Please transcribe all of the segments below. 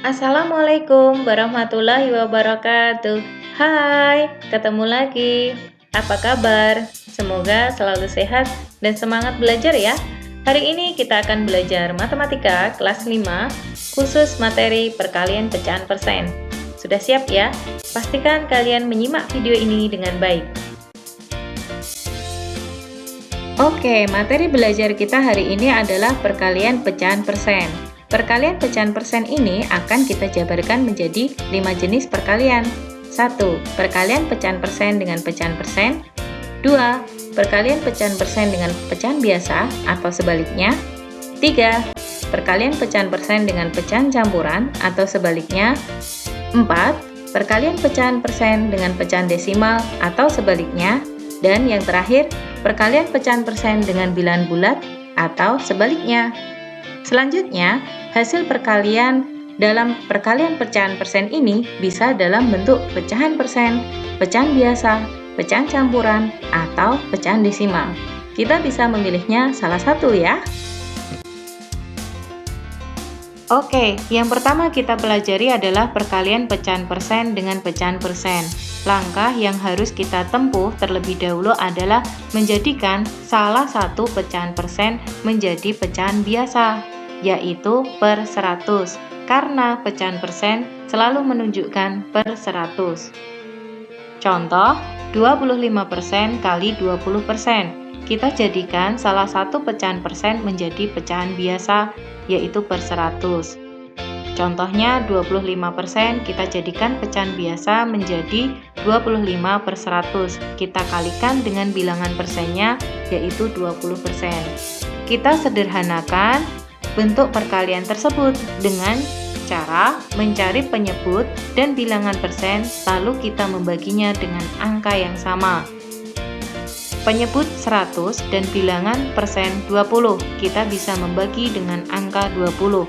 Assalamualaikum warahmatullahi wabarakatuh. Hai, ketemu lagi. Apa kabar? Semoga selalu sehat dan semangat belajar ya. Hari ini kita akan belajar matematika kelas 5, khusus materi perkalian pecahan persen. Sudah siap ya? Pastikan kalian menyimak video ini dengan baik. Oke, materi belajar kita hari ini adalah perkalian pecahan persen. Perkalian pecahan persen ini akan kita jabarkan menjadi 5 jenis perkalian. 1. Perkalian pecahan persen dengan pecahan persen. 2. Perkalian pecahan persen dengan pecahan biasa atau sebaliknya. 3. Perkalian pecahan persen dengan pecahan campuran atau sebaliknya. 4. Perkalian pecahan persen dengan pecahan desimal atau sebaliknya. Dan yang terakhir, perkalian pecahan persen dengan bilangan bulat atau sebaliknya. Selanjutnya, hasil perkalian dalam perkalian pecahan persen ini bisa dalam bentuk pecahan persen, pecahan biasa, pecahan campuran, atau pecahan desimal. Kita bisa memilihnya salah satu ya. Oke, yang pertama kita pelajari adalah perkalian pecahan persen dengan pecahan persen. Langkah yang harus kita tempuh terlebih dahulu adalah menjadikan salah satu pecahan persen menjadi pecahan biasa, yaitu per 100, karena pecahan persen selalu menunjukkan per 100. Contoh, 25% kali 20%. Kita jadikan salah satu pecahan persen menjadi pecahan biasa, yaitu per 100. Contohnya 25% kita jadikan pecahan biasa menjadi 25 per 100. Kita kalikan dengan bilangan persennya, yaitu 20%. Kita sederhanakan bentuk perkalian tersebut dengan cara mencari penyebut dan bilangan persen, lalu kita membaginya dengan angka yang sama. Penyebut 100 dan bilangan persen 20, kita bisa membagi dengan angka 20.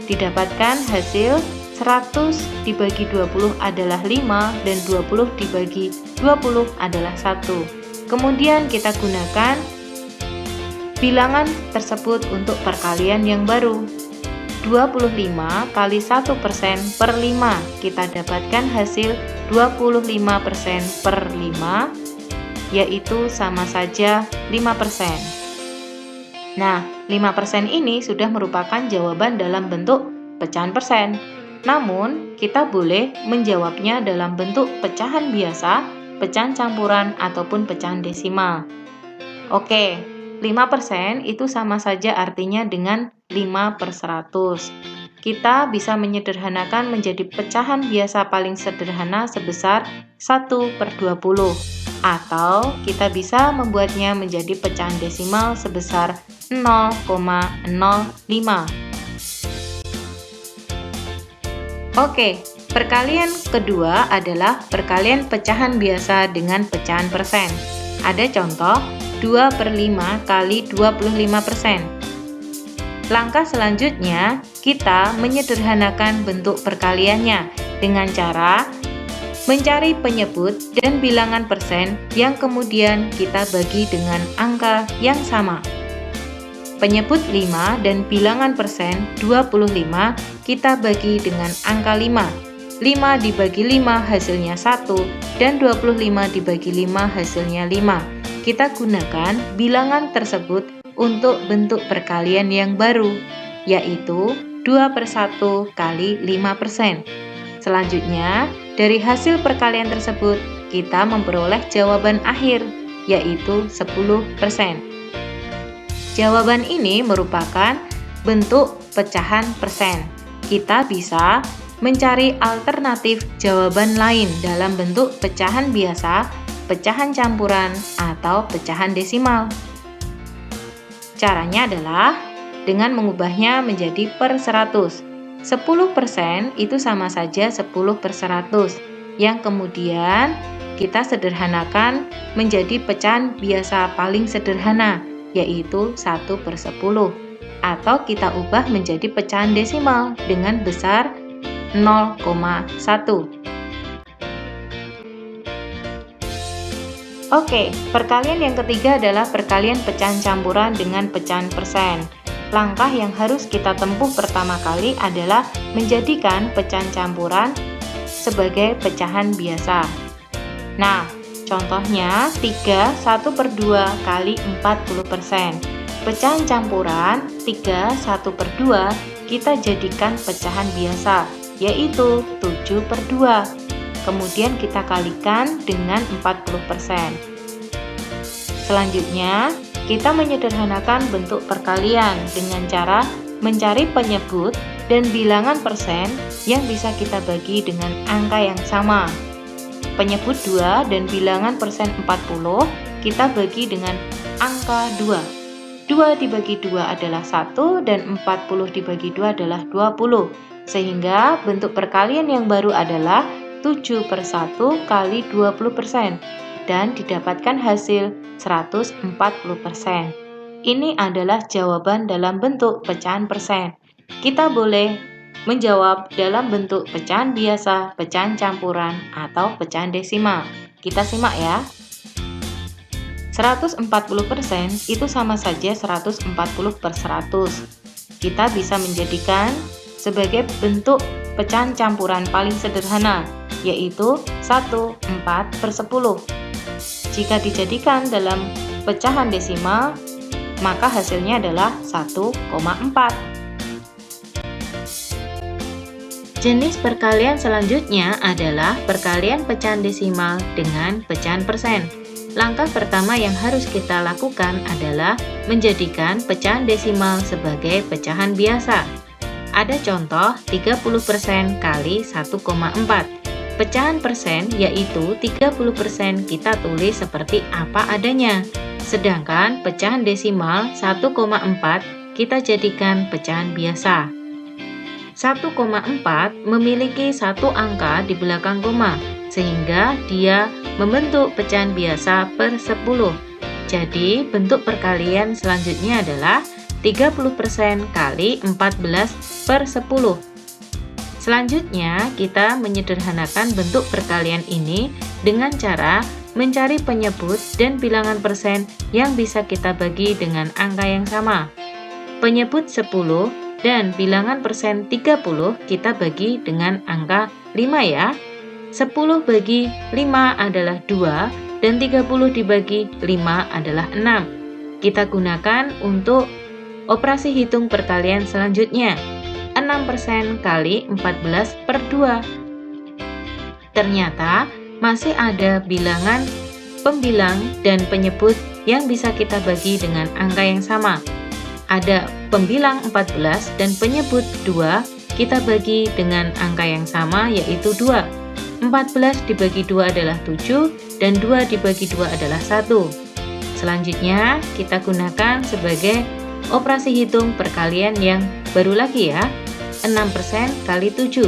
Didapatkan hasil 100 dibagi 20 adalah 5 dan 20 dibagi 20 adalah 1. Kemudian kita gunakan bilangan tersebut untuk perkalian yang baru. 25 kali 1% per 5, kita dapatkan hasil 25% per 5, yaitu sama saja 5%. Nah, 5% ini sudah merupakan jawaban dalam bentuk pecahan persen. Namun, kita boleh menjawabnya dalam bentuk pecahan biasa, pecahan campuran, ataupun pecahan desimal. Oke, 5% itu sama saja artinya dengan 5 per 100. Kita bisa menyederhanakan menjadi pecahan biasa paling sederhana sebesar 1 per 20. Atau kita bisa membuatnya menjadi pecahan desimal sebesar 0,05. Oke, perkalian kedua adalah perkalian pecahan biasa dengan pecahan persen. Ada contoh 2 per 5 kali 25%. Langkah selanjutnya, kita menyederhanakan bentuk perkaliannya dengan cara mencari penyebut dan bilangan persen yang kemudian kita bagi dengan angka yang sama. Penyebut 5 dan bilangan persen 25 kita bagi dengan angka 5. 5 dibagi 5 hasilnya 1 dan 25 dibagi 5 hasilnya 5. Kita gunakan bilangan tersebut untuk bentuk perkalian yang baru, yaitu 2 per 1 kali 5%. Selanjutnya, dari hasil perkalian tersebut, kita memperoleh jawaban akhir, yaitu 10%. Jawaban ini merupakan bentuk pecahan persen. Kita bisa mencari alternatif jawaban lain dalam bentuk pecahan biasa, pecahan campuran, atau pecahan desimal. Caranya adalah dengan mengubahnya menjadi per 100. 10% itu sama saja 10 per 100, yang kemudian kita sederhanakan menjadi pecahan biasa paling sederhana, yaitu 1 per 10. Atau kita ubah menjadi pecahan desimal dengan besar 0,1. Oke, perkalian yang ketiga adalah perkalian pecahan campuran dengan pecahan persen. langkah yang harus kita tempuh pertama kali adalah menjadikan pecahan campuran sebagai pecahan biasa. Nah, contohnya 3 1/2 kali 40%. Pecahan campuran 3 1/2 kita jadikan pecahan biasa, yaitu 7/2. Kemudian kita kalikan dengan 40%. Selanjutnya, kita menyederhanakan bentuk perkalian dengan cara mencari penyebut dan bilangan persen yang bisa kita bagi dengan angka yang sama. Penyebut 2 dan bilangan persen 40 kita bagi dengan angka 2. 2 dibagi 2 adalah 1 dan 40 dibagi 2 adalah 20. Sehingga bentuk perkalian yang baru adalah 7/1 kali 20% dan didapatkan hasil 140%. Ini adalah jawaban dalam bentuk pecahan persen. Kita boleh menjawab dalam bentuk pecahan biasa, pecahan campuran, atau pecahan desimal. Kita simak ya. 140% itu sama saja 140/100. Kita bisa menjadikan sebagai bentuk pecahan campuran paling sederhana, yaitu 1/4/10. Jika dijadikan dalam pecahan desimal, maka hasilnya adalah 1,4. Jenis perkalian selanjutnya adalah perkalian pecahan desimal dengan pecahan persen. Langkah pertama yang harus kita lakukan adalah menjadikan pecahan desimal sebagai pecahan biasa. Ada contoh 30% kali 1,4. Pecahan persen yaitu 30% kita tulis seperti apa adanya. Sedangkan pecahan desimal 1,4 kita jadikan pecahan biasa. 1,4 memiliki satu angka di belakang koma, sehingga dia membentuk pecahan biasa per 10. Jadi bentuk perkalian selanjutnya adalah 30% kali 14/10. Selanjutnya, kita menyederhanakan bentuk perkalian ini dengan cara mencari penyebut dan bilangan persen yang bisa kita bagi dengan angka yang sama. Penyebut 10 dan bilangan persen 30 kita bagi dengan angka 5 ya. 10 bagi 5 adalah 2 dan 30 dibagi 5 adalah 6. Kita gunakan untuk operasi hitung perkalian selanjutnya. 6% kali 14/2. Ternyata masih ada bilangan, pembilang, dan penyebut yang bisa kita bagi dengan angka yang sama. Ada pembilang 14 dan penyebut 2 kita bagi dengan angka yang sama, yaitu 2. 14 dibagi 2 adalah 7 dan 2 dibagi 2 adalah 1. Selanjutnya kita gunakan sebagai operasi hitung perkalian yang baru lagi ya. 6% kali 7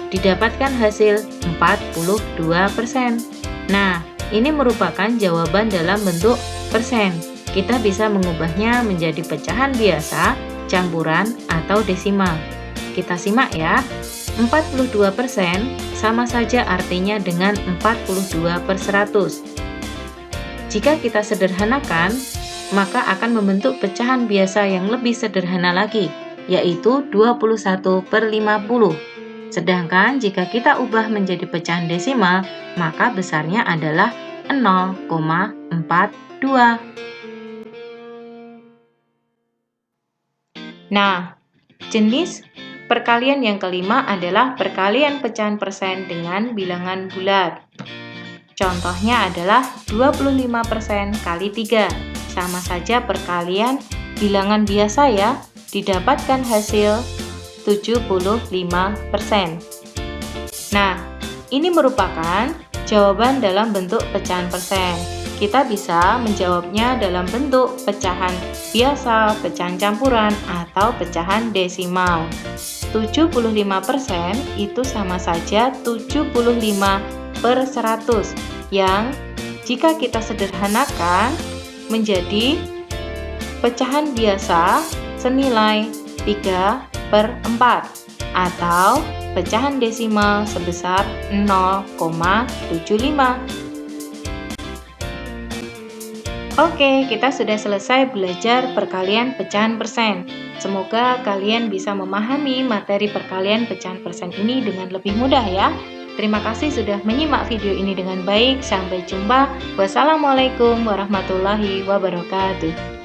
didapatkan hasil 42%. Nah, ini merupakan jawaban dalam bentuk persen. Kita bisa mengubahnya menjadi pecahan biasa, campuran, atau desimal. Kita simak ya. 42% sama saja artinya dengan 42/100. Jika kita sederhanakan, maka akan membentuk pecahan biasa yang lebih sederhana lagi, yaitu 21/50. Sedangkan jika kita ubah menjadi pecahan desimal, maka besarnya adalah 0,42. Nah, jenis perkalian yang kelima adalah perkalian pecahan persen dengan bilangan bulat. Contohnya adalah 25% kali 3. Sama saja perkalian bilangan biasa ya. Didapatkan hasil 75%. Nah, ini merupakan jawaban dalam bentuk pecahan persen. Kita bisa menjawabnya dalam bentuk pecahan biasa, pecahan campuran, atau pecahan desimal. 75% itu sama saja 75/100, yang jika kita sederhanakan menjadi pecahan biasa senilai 3/4 atau pecahan desimal sebesar 0,75. Oke, kita sudah selesai belajar perkalian pecahan persen. Semoga kalian bisa memahami materi perkalian pecahan persen ini dengan lebih mudah ya. Terima kasih sudah menyimak video ini dengan baik. Sampai jumpa. Wassalamualaikum warahmatullahi wabarakatuh.